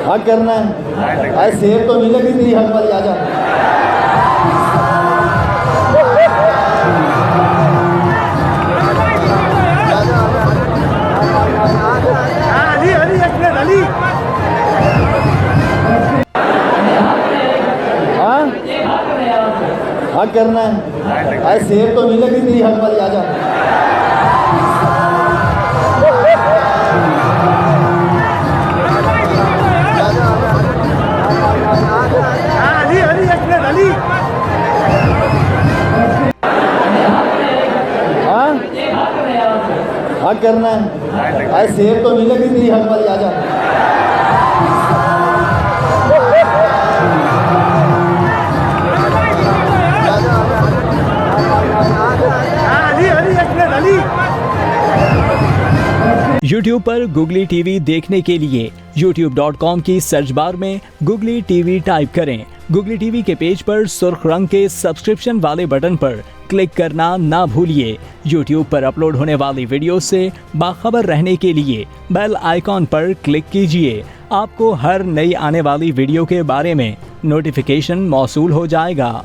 हक करना है। आज शेर तो मिलेगी तेरी हक वाली, आजा। हाँ हक करना है। आज शेर तो मिलेगी तेरी हक वाली, आजा। हाँ हक करना है। आज शेर तो मिलेगी तेरी हक वाली, आजा। YouTube पर गुगली टीवी देखने के लिए youtube.com की सर्च बार में गुगली टीवी टाइप करें। गुगली टीवी के पेज पर सुर्ख रंग के सब्सक्रिप्शन वाले बटन पर क्लिक करना ना भूलिए। YouTube पर अपलोड होने वाली वीडियो से बाखबर रहने के लिए बेल आइकॉन पर क्लिक कीजिए। आपको हर नई आने वाली वीडियो के बारे में नोटिफिकेशन मौसूल हो जाएगा।